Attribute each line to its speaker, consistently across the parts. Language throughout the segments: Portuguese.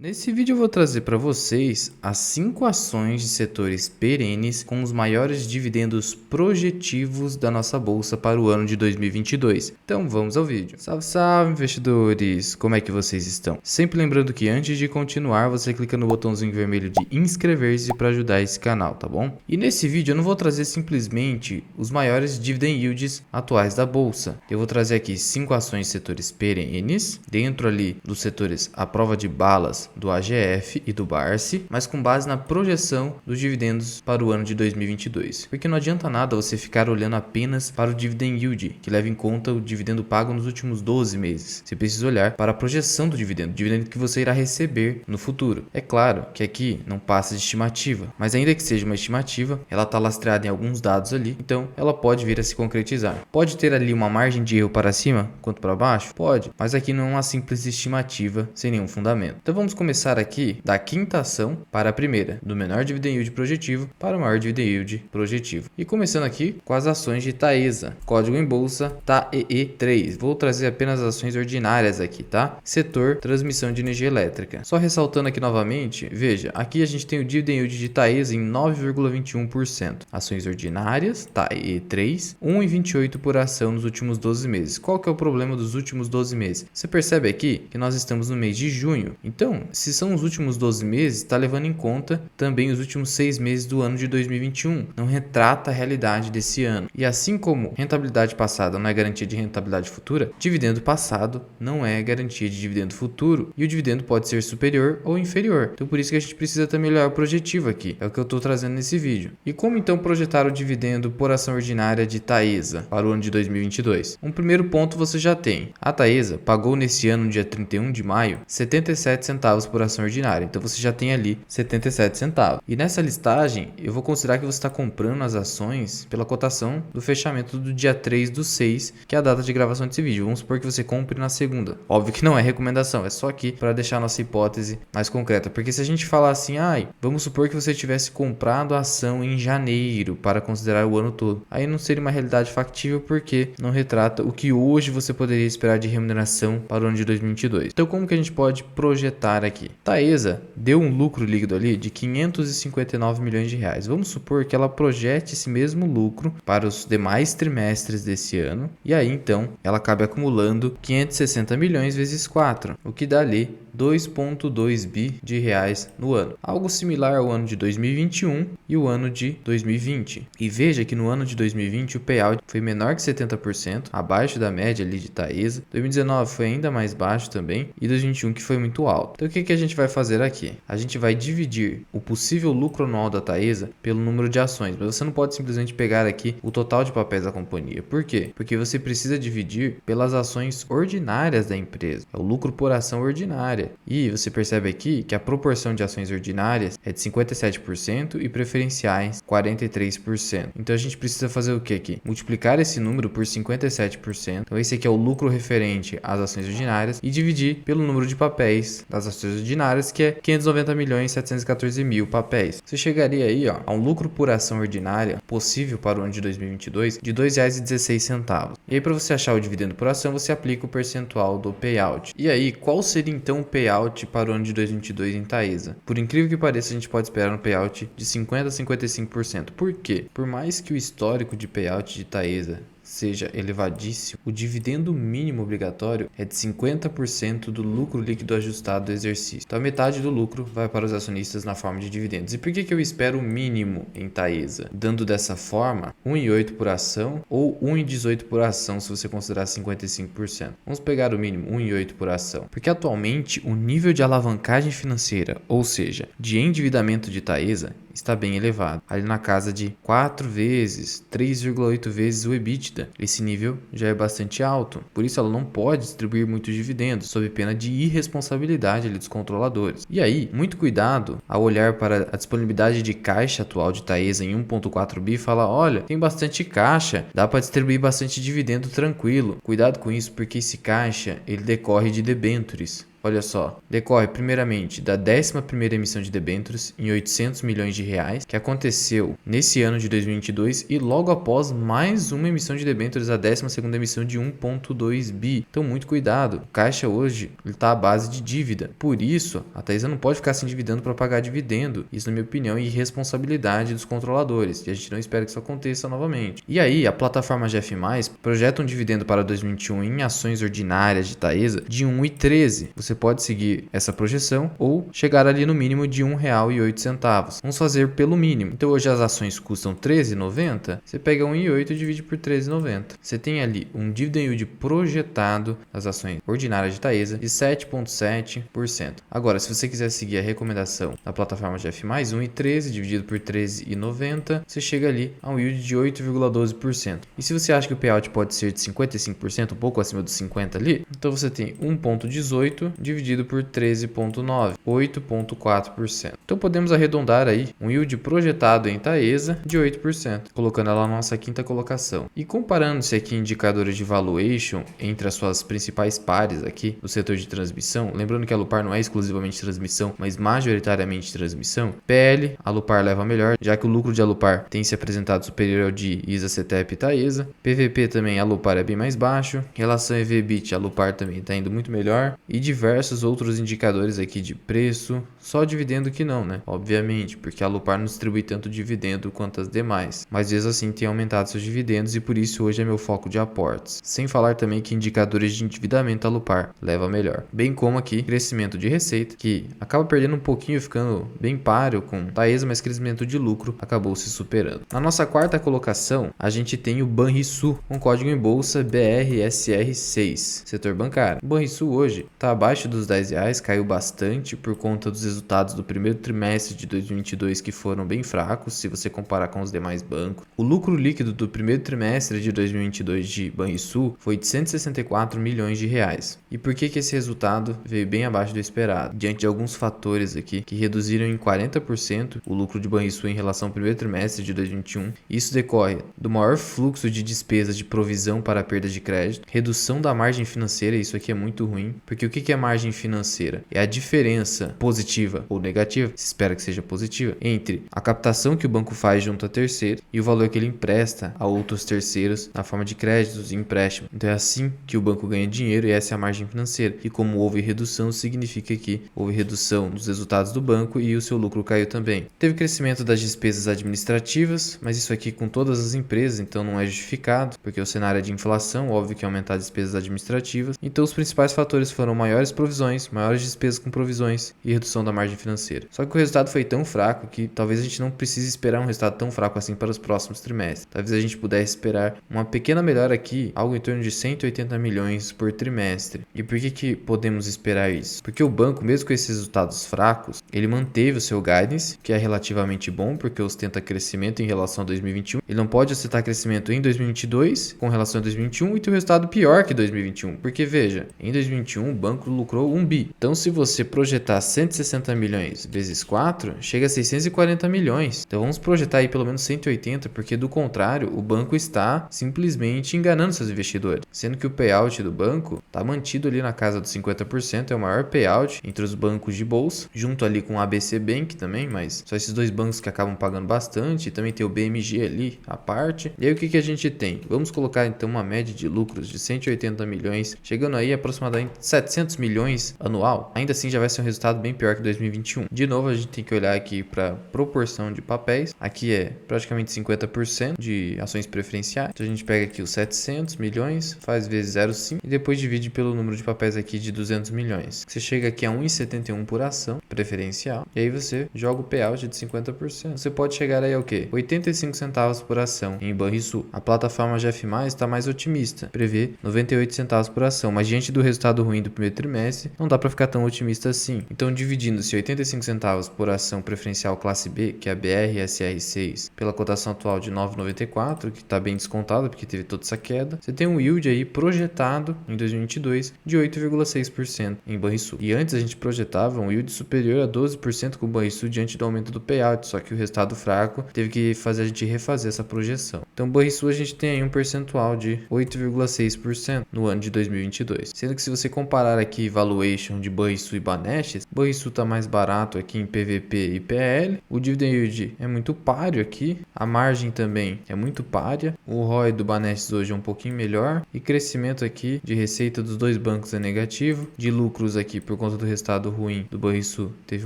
Speaker 1: Nesse vídeo eu vou trazer para vocês as 5 ações de setores perenes com os maiores dividendos projetivos da nossa bolsa para o ano de 2022. Então vamos ao vídeo. Salve, salve investidores! Como é que vocês estão? Sempre lembrando que antes de continuar você clica no botãozinho vermelho de inscrever-se para ajudar esse canal, tá bom? E nesse vídeo eu não vou trazer simplesmente os maiores dividend yields atuais da bolsa. Eu vou trazer aqui 5 ações de setores perenes, dentro ali dos setores à prova de balas do AGF e do Barsi, mas com base na projeção dos dividendos para o ano de 2022. Porque não adianta nada você ficar olhando apenas para o dividend yield, que leva em conta o dividendo pago nos últimos 12 meses. Você precisa olhar para a projeção do dividendo que você irá receber no futuro. É claro que aqui não passa de estimativa, mas ainda que seja uma estimativa, ela está lastreada em alguns dados ali, então ela pode vir a se concretizar. Pode ter ali uma margem de erro para cima quanto para baixo? Pode, mas aqui não é uma simples estimativa sem nenhum fundamento. Então vamos começar aqui da quinta ação para a primeira, do menor dividend yield projetivo para o maior dividend yield projetivo. E começando aqui com as ações de Taesa, código em bolsa TAEE3. Vou trazer apenas as ações ordinárias aqui, tá? Setor transmissão de energia elétrica. Só ressaltando aqui novamente, veja, aqui a gente tem o dividend yield de Taesa em 9,21%. Ações ordinárias, TAEE3, 1,28 por ação nos últimos 12 meses. Qual que é o problema dos últimos 12 meses? Você percebe aqui que nós estamos no mês de junho. Então, se são os últimos 12 meses, está levando em conta também os últimos 6 meses do ano de 2021. Não retrata a realidade desse ano. E assim como rentabilidade passada não é garantia de rentabilidade futura, dividendo passado não é garantia de dividendo futuro. E o dividendo pode ser superior ou inferior. Então, por isso que a gente precisa também olhar o projetivo aqui. É o que eu estou trazendo nesse vídeo. E como então projetar o dividendo por ação ordinária de Taesa para o ano de 2022? Um primeiro ponto você já tem. A Taesa pagou nesse ano, dia 31 de maio, 77 centavos por ação ordinária. Então você já tem ali 77 centavos. E nessa listagem, eu vou considerar que você está comprando as ações pela cotação do fechamento do dia 3/6, que é a data de gravação desse vídeo. Vamos supor que você compre na segunda. Óbvio que não é recomendação, é só aqui para deixar a nossa hipótese mais concreta. Porque se a gente falar assim, vamos supor que você tivesse comprado a ação em janeiro para considerar o ano todo. Aí não seria uma realidade factível porque não retrata o que hoje você poderia esperar de remuneração para o ano de 2022. Então como que a gente pode projetar aqui? Taesa deu um lucro líquido ali de 559 milhões de reais. Vamos supor que ela projete esse mesmo lucro para os demais trimestres desse ano. E aí então ela acabe acumulando 560 milhões vezes 4, o que dá ali 2,2 bi de reais no ano. Algo similar ao ano de 2021 e o ano de 2020. E veja que no ano de 2020 o payout foi menor que 70%, abaixo da média ali de Taesa. 2019 foi ainda mais baixo também e 2021 que foi muito alto. Então o que a gente vai fazer aqui? A gente vai dividir o possível lucro anual da Taesa pelo número de ações, mas você não pode simplesmente pegar aqui o total de papéis da companhia. Por quê? Porque você precisa dividir pelas ações ordinárias da empresa. É o lucro por ação ordinária. E você percebe aqui que a proporção de ações ordinárias é de 57% e preferenciais 43%. Então a gente precisa fazer o que aqui? Multiplicar esse número por 57%. Então esse aqui é o lucro referente às ações ordinárias e dividir pelo número de papéis das ações ordinárias, que é 590 milhões 714 mil papéis. Você chegaria aí a um lucro por ação ordinária possível para o ano de 2022 de R$ 2,16. E aí para você achar o dividendo por ação, você aplica o percentual do payout. E aí, qual seria então o payout para o ano de 2022 em Taesa? Por incrível que pareça, a gente pode esperar um payout de 50% a 55%. Por quê? Por mais que o histórico de payout de Taesa seja elevadíssimo, o dividendo mínimo obrigatório é de 50% do lucro líquido ajustado do exercício. Então a metade do lucro vai para os acionistas na forma de dividendos. E por que eu espero o mínimo em Taesa? Dando dessa forma 1,8 por ação ou 1,18 por ação se você considerar 55%. Vamos pegar o mínimo 1,8 por ação. Porque atualmente o nível de alavancagem financeira, ou seja, de endividamento de Taesa, está bem elevado, ali na casa de 4 vezes, 3,8 vezes o EBITDA. Esse nível já é bastante alto, por isso ela não pode distribuir muitos dividendos, sob pena de irresponsabilidade ali dos controladores. E aí, muito cuidado ao olhar para a disponibilidade de caixa atual de Taesa em 1,4 bi e falar, olha, tem bastante caixa, dá para distribuir bastante dividendo tranquilo. Cuidado com isso, porque esse caixa ele decorre de debêntures. olha só, decorre primeiramente da 11ª emissão de debêntures em 800 milhões de reais, que aconteceu nesse ano de 2022 e logo após mais uma emissão de debêntures, a 12ª emissão de 1,2 bi. Então muito cuidado, o caixa hoje está à base de dívida. Por isso, a Taesa não pode ficar se endividando para pagar dividendo. Isso, na minha opinião, é irresponsabilidade dos controladores e a gente não espera que isso aconteça novamente. E aí, a plataforma GF+, projeta um dividendo para 2021 em ações ordinárias de Taesa de R$ 1,13. Você pode seguir essa projeção ou chegar ali no mínimo de R$ 1,08. Vamos fazer pelo mínimo. Então hoje as ações custam R$ 13,90. Você pega 1,08 e divide por R$ 13,90. Você tem ali um dividend yield projetado das ações ordinárias de Taesa de 7,7%. Agora, se você quiser seguir a recomendação da plataforma GF+, 1,13 dividido por R$ 13,90, você chega ali a um yield de 8,12%. E se você acha que o payout pode ser de 55%, um pouco acima dos 50% ali, então você tem 1,18 dividido por 13,9, 8,4%. Então podemos arredondar aí um yield projetado em Taesa de 8%, colocando ela na nossa quinta colocação. E comparando-se aqui indicadores de valuation entre as suas principais pares aqui do setor de transmissão, lembrando que a Alupar não é exclusivamente transmissão, mas majoritariamente transmissão, PL, a Alupar leva melhor, já que o lucro de Alupar tem se apresentado superior ao de ISA, CETEP e Taesa. PVP também, a Alupar é bem mais baixo. Relação EV/EBITDA, a Alupar também está indo muito melhor. E diversos outros indicadores aqui de preço, só dividendo que não, né? Obviamente, porque a Alupar não distribui tanto dividendo quanto as demais. Mas mesmo assim tem aumentado seus dividendos e por isso hoje é meu foco de aportes. Sem falar também que indicadores de endividamento a Alupar leva melhor. Bem como aqui, crescimento de receita, que acaba perdendo um pouquinho, ficando bem páreo com Taesa, mas crescimento de lucro acabou se superando. Na nossa quarta colocação, a gente tem o Banrisul, com código em bolsa BRSR6, setor bancário. O Banrisul hoje está abaixo dos R$10, caiu bastante por conta dos resultados do primeiro trimestre de 2022 que foram bem fracos, se você comparar com os demais bancos. O lucro líquido do primeiro trimestre de 2022 de Banrisul foi de 164 milhões de reais. E por que esse resultado veio bem abaixo do esperado? Diante de alguns fatores aqui que reduziram em 40% o lucro de Banrisul em relação ao primeiro trimestre de 2021. Isso decorre do maior fluxo de despesas de provisão para perda de crédito, redução da margem financeira, isso aqui é muito ruim, porque o que é margem financeira? É a diferença positiva ou negativa, se espera que seja positiva, entre a captação que o banco faz junto a terceiro e o valor que ele empresta a outros terceiros na forma de créditos e empréstimos. Então é assim que o banco ganha dinheiro e essa é a margem financeira. E como houve redução, significa que houve redução dos resultados do banco e o seu lucro caiu também. Teve crescimento das despesas administrativas, mas isso aqui com todas as empresas, então não é justificado, porque o cenário é de inflação, óbvio que aumentar as despesas administrativas. Então os principais fatores foram maiores provisões, maiores despesas com provisões e redução da margem financeira. Só que o resultado foi tão fraco que talvez a gente não precise esperar um resultado tão fraco assim para os próximos trimestres. Talvez a gente pudesse esperar uma pequena melhora aqui, algo em torno de 180 milhões por trimestre. E por que podemos esperar isso? Porque o banco, mesmo com esses resultados fracos, ele manteve o seu guidance, que é relativamente bom, porque ostenta crescimento em relação a 2021. Ele não pode ostentar crescimento em 2022 com relação a 2021 e ter um resultado pior que 2021. Porque veja, em 2021 o banco lucrou 1 bi. Então se você projetar 160 milhões vezes 4, chega a 640 milhões. Então vamos projetar aí pelo menos 180, porque do contrário, o banco está simplesmente enganando seus investidores. Sendo que o payout do banco está mantido ali na casa dos 50%, é o maior payout entre os bancos de bolsa, junto ali com o ABC Bank também, mas só esses dois bancos que acabam pagando bastante, e também tem o BMG ali à parte. E aí o que a gente tem? Vamos colocar então uma média de lucros de 180 milhões, chegando aí aproximadamente 700 milhões anual. Ainda assim já vai ser um resultado bem pior que 2021. De novo a gente tem que olhar aqui para proporção de papéis. Aqui é praticamente 50% de ações preferenciais. Então a gente pega aqui os 700 milhões, faz vezes 0,5 e depois divide pelo número de papéis aqui de 200 milhões. Você chega aqui a 1,71 por ação preferencial e aí você joga o payout de 50%. Você pode chegar aí ao quê? 85 centavos por ação em Banrisul. A plataforma GF+ está mais otimista, prevê 98 centavos por ação, mas diante do resultado ruim do primeiro trimestre, não dá para ficar tão otimista assim. Então, dividindo-se 85 centavos por ação preferencial classe B, que é a BRSR6, pela cotação atual de 9,94, que está bem descontada porque teve toda essa queda, você tem um yield aí projetado em 2022 de 8,6% em Banrisul. E antes a gente projetava um yield superior a 12% com o Banrisul diante do aumento do payout, só que o resultado fraco teve que fazer a gente refazer essa projeção. Então, Banrisul a gente tem aí um percentual de 8,6% no ano de 2022. Sendo que se você comparar aqui aqui valuation de Banrisul e Banestes. Banrisul está mais barato aqui em PVP e PL. O dividend yield é muito páreo aqui. A margem também é muito párea. O ROI do Banestes hoje é um pouquinho melhor. E crescimento aqui de receita dos dois bancos é negativo. De lucros aqui, por conta do resultado ruim do Banrisul, teve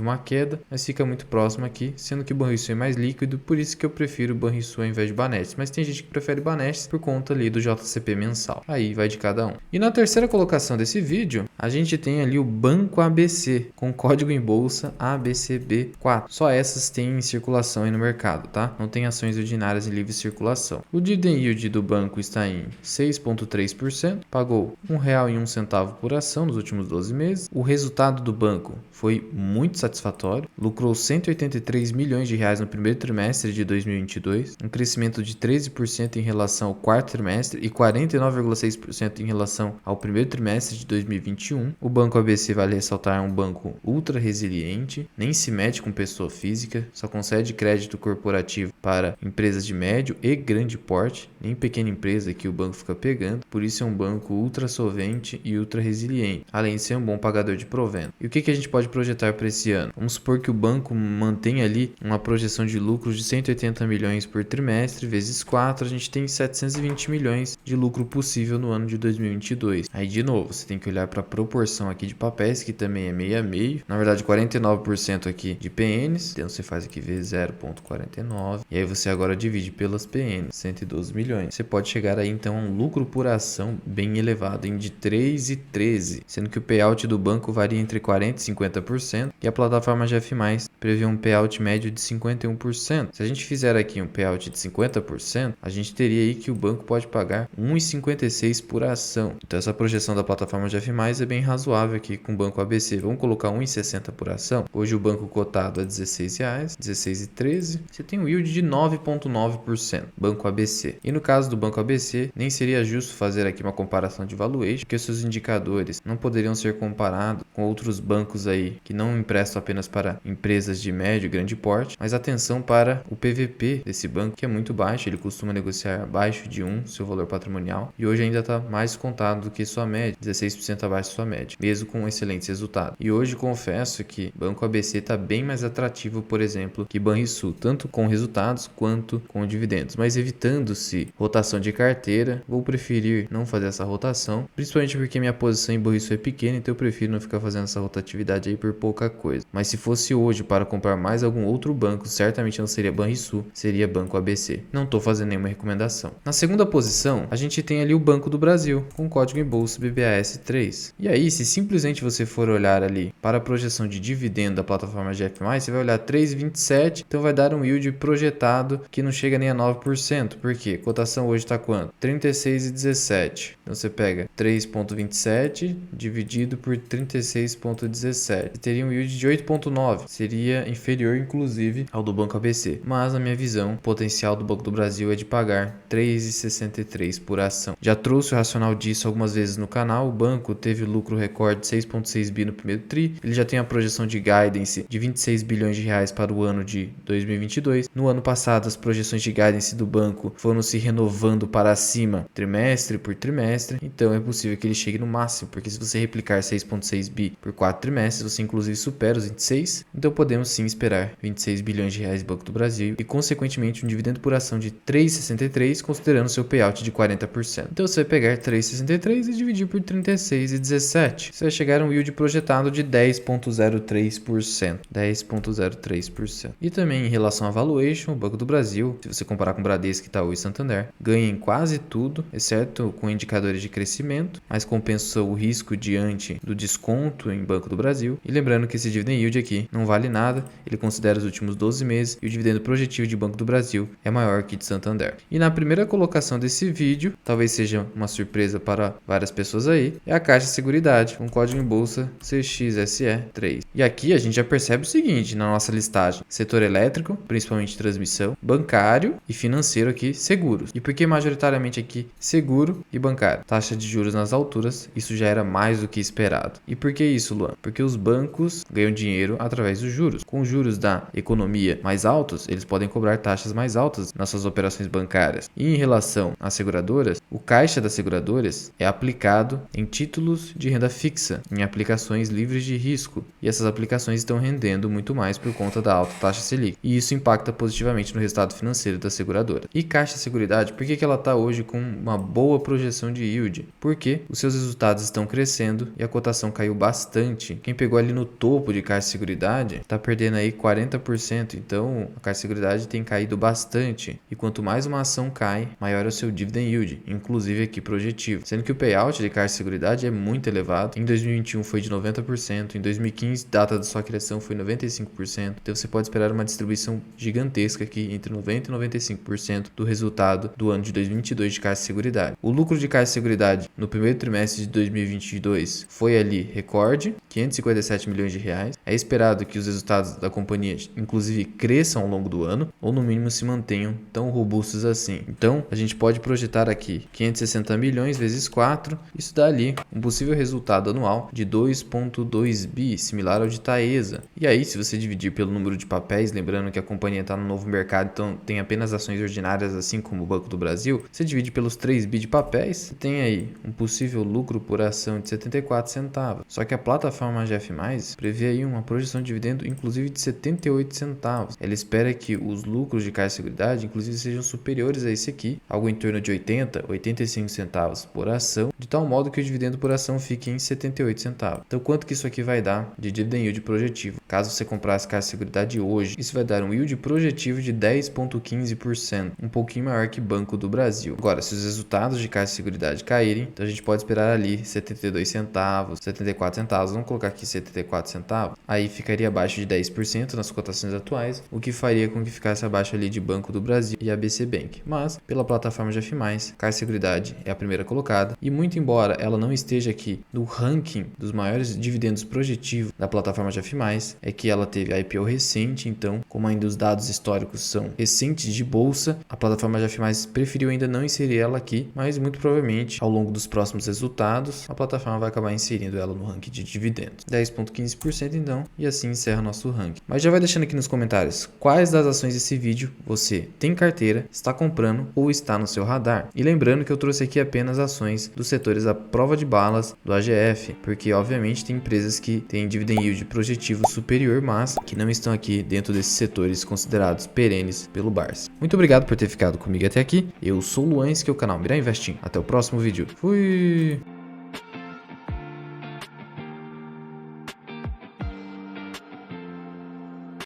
Speaker 1: uma queda. Mas fica muito próximo aqui, sendo que o Banrisul é mais líquido. Por isso que eu prefiro o Banrisul ao invés de Banestes. Mas tem gente que prefere Banestes por conta ali do JCP mensal. Aí vai de cada um. E na terceira colocação desse vídeo, a gente tem ali o Banco ABC, com código em bolsa ABCB4. Só essas têm em circulação aí no mercado, tá? Não tem ações ordinárias em livre circulação. O dividend yield do banco está em 6,3%, pagou R$ 1,01 por ação nos últimos 12 meses. O resultado do banco foi muito satisfatório, lucrou R$ 183 milhões no primeiro trimestre de 2022, um crescimento de 13% em relação ao quarto trimestre e 49,6% em relação ao primeiro trimestre de 2021. O Banco ABC, vale ressaltar, é um banco ultra resiliente, nem se mete com pessoa física, só concede crédito corporativo para empresas de médio e grande porte, nem pequena empresa que o banco fica pegando, por isso é um banco ultra solvente e ultra resiliente, além de ser um bom pagador de provento. E o que a gente pode projetar para esse ano? Vamos supor que o banco mantenha ali uma projeção de lucros de 180 milhões por trimestre, vezes 4, a gente tem 720 milhões de lucro possível no ano de 2022. Aí, de novo, você tem que olhar para a proporção aqui de papéis, que também é meio a meio. Na verdade, 49% aqui de PNs, então você faz aqui vezes 0,49, e aí você agora divide pelas PNs, 112 milhões. Você pode chegar aí, então, a um lucro por ação bem elevado, de 3,13, sendo que o payout do banco varia entre 40% e 50%, e a plataforma GF+, prevê um payout médio de 51%. Se a gente fizer aqui um payout de 50%, a gente teria aí que o banco pode pagar R$ 1,56 por ação. Então essa projeção da plataforma GF+, é bem razoável aqui com o Banco ABC. Vamos colocar R$ 1,60 por ação. Hoje o banco cotado é R$ 16,00, 16,13. Você tem um yield de 9,9%, Banco ABC. E no caso do Banco ABC, nem seria justo fazer aqui uma comparação de valuation, porque seus indicadores não poderiam ser comparados com outros bancos aí que não emprestam apenas para empresas de médio e grande porte, mas atenção para o PVP desse banco, que é muito baixo. Ele costuma negociar abaixo de 1, seu valor patrimonial, e hoje ainda está mais contado do que sua média, 16% abaixo de sua média, mesmo com excelentes resultados. E hoje confesso que Banco ABC está bem mais atrativo, por exemplo, que Banrisul, tanto com resultados quanto com dividendos, mas evitando-se rotação de carteira, vou preferir não fazer essa rotação, principalmente porque minha posição em Banrisul é pequena, então eu prefiro não ficar fazendo essa rotatividade aí por pouca coisa. Mas se fosse hoje para comprar mais algum outro banco, certamente não seria Banrisul, seria Banco ABC. Não estou fazendo nenhuma recomendação. Na segunda posição, a gente tem ali o Banco do Brasil, com código em bolsa BBAS3. E aí, se simplesmente você for olhar ali para a projeção de dividendo da plataforma GF+, você vai olhar 3,27, então vai dar um yield projetado que não chega nem a 9%. Por quê? A cotação hoje está quanto? 36,17. Então você pega 3,27 dividido por 36,17. Teria um yield de 8,9. Seria inferior, inclusive, ao do Banco ABC. Mas, na minha visão, o potencial do Banco do Brasil é de pagar R$ 3,63 por ação. Já trouxe o racional disso algumas vezes no canal. O banco teve lucro recorde de 6,6 bi no primeiro tri. Ele já tem a projeção de guidance de 26 bilhões de reais para o ano de 2022. No ano passado, as projeções de guidance do banco foram se renovando para cima, trimestre por trimestre. Então, é possível que ele chegue no máximo, porque se você replicar 6,6 bi por 4 trimestres, você inclusive supera os 26. Então, podemos sim esperar 26 bilhões de reais do Banco do Brasil e, consequentemente, um dividendo por ação de 3,63, considerando seu payout de 40%. Então, você vai pegar 3,63 e dividir por 36,17. Você vai chegar a um yield projetado de 10,03%. 10,03%. E também em relação à valuation, o Banco do Brasil, se você comparar com Bradesco, Itaú e Santander, ganha em quase tudo, exceto com indicadores de crescimento, mas compensa o risco diante do desconto em Banco do Brasil. E lembrando que esse dividend yield aqui não vale nada, ele considera os últimos 12 meses e o dividendo projetivo de Banco do Brasil é maior que de Santander. E na primeira colocação desse vídeo, talvez seja uma surpresa para várias pessoas aí, é a Caixa Seguridade, com código em bolsa CXSE3. E aqui a gente já percebe o seguinte na nossa listagem: setor elétrico, principalmente transmissão, bancário e financeiro aqui, seguros. E por que majoritariamente aqui seguro e bancário? Taxa de juros nas alturas, isso já era mais do que esperado. E por que isso, Luan? Porque os bancos ganham dinheiro através dos juros. Com os juros da economia mais altos, eles podem cobrar taxas mais altas nas suas operações bancárias. E em relação às seguradoras, o caixa das seguradoras é aplicado em títulos de renda fixa em aplicações livres de risco, e essas aplicações estão rendendo muito mais por conta da alta taxa Selic, e isso impacta positivamente no resultado financeiro da seguradora. E Caixa Seguridade, por que ela está hoje com uma boa projeção de yield? Porque os seus resultados estão crescendo e a cotação caiu bastante. Quem pegou ali no topo de Caixa Seguridade está perdendo aí 40%, então a Caixa Seguridade tem caído bastante, e quanto mais uma ação cai, maior é o seu dividend yield, inclusive aqui projetivo, sendo que o payout de Caixa Seguridade é muito elevado. Em 2021 foi de 90%, em 2015, data da sua criação, foi 95%, então você pode esperar uma distribuição gigantesca aqui entre 90% e 95% do resultado do ano de 2022 de Caixa Seguridade. O lucro de Caixa Seguridade no primeiro trimestre de 2022 foi ali recorde, 557 milhões de reais. É esperado que os resultados da companhia inclusive cresçam ao longo do ano, ou no mínimo se mantenham tão robustos assim. Então a gente pode projetar aqui 560 milhões vezes 4, isso dá ali um possível resultado anual de 2,2 bi, similar ao de Taesa. E aí, se você dividir pelo número de papéis, lembrando que a companhia está no novo mercado, então tem apenas ações ordinárias, assim como o Banco do Brasil, você divide pelos 3 bi de papéis, você tem aí um possível lucro por ação de 74 centavos. Só que a plataforma GF+, prevê aí uma projeção de dividendo inclusive de 78 centavos. Ela espera que os lucros de Caixa Seguridade inclusive sejam superiores a esse aqui, algo em torno de 80, 85 centavos por ação, de tal modo que o dividendo por ação fique em 78 centavos. Então quanto que isso aqui vai dar de dividend yield projetivo? Caso você comprasse Caixa Seguridade hoje, isso vai dar um yield projetivo de 10,15%, um pouquinho maior que Banco do Brasil. Agora, se os resultados de Caixa Seguridade caírem, então a gente pode esperar ali 72 centavos, 74 centavos, vamos colocar aqui 74 centavos, aí ficaria abaixo de 10% nas cotações atuais, o que faria com que ficasse abaixo ali de Banco do Brasil e ABC Bank. Mas, pela plataforma GF+, Caixa Seguridade é a primeira colocada, e muito embora ela não esteja aqui no ranking dos maiores dividendos projetivos da plataforma GF+, é que ela teve a IPO recente, então, como ainda os dados históricos são recentes de bolsa, a plataforma GF+, preferiu ainda não inserir ela aqui, mas muito provavelmente, ao longo dos próximos resultados, a plataforma vai acabar inserindo ela no ranking de dividendos. 10,15% então, e assim encerra nosso ranking. Mas já vai deixando aqui nos comentários quais das ações desse vídeo você tem carteira, está comprando ou está no seu radar. E lembrando que eu trouxe aqui apenas ações dos setores da prova de balas do AGF, porque obviamente tem empresas que têm dividend yield projetivo superior, mas que não estão aqui dentro desses setores considerados perenes pelo Barça. Muito obrigado por ter ficado comigo até aqui. Eu sou o Luan, que é o canal Mirar Investing. Até o próximo vídeo. Fui!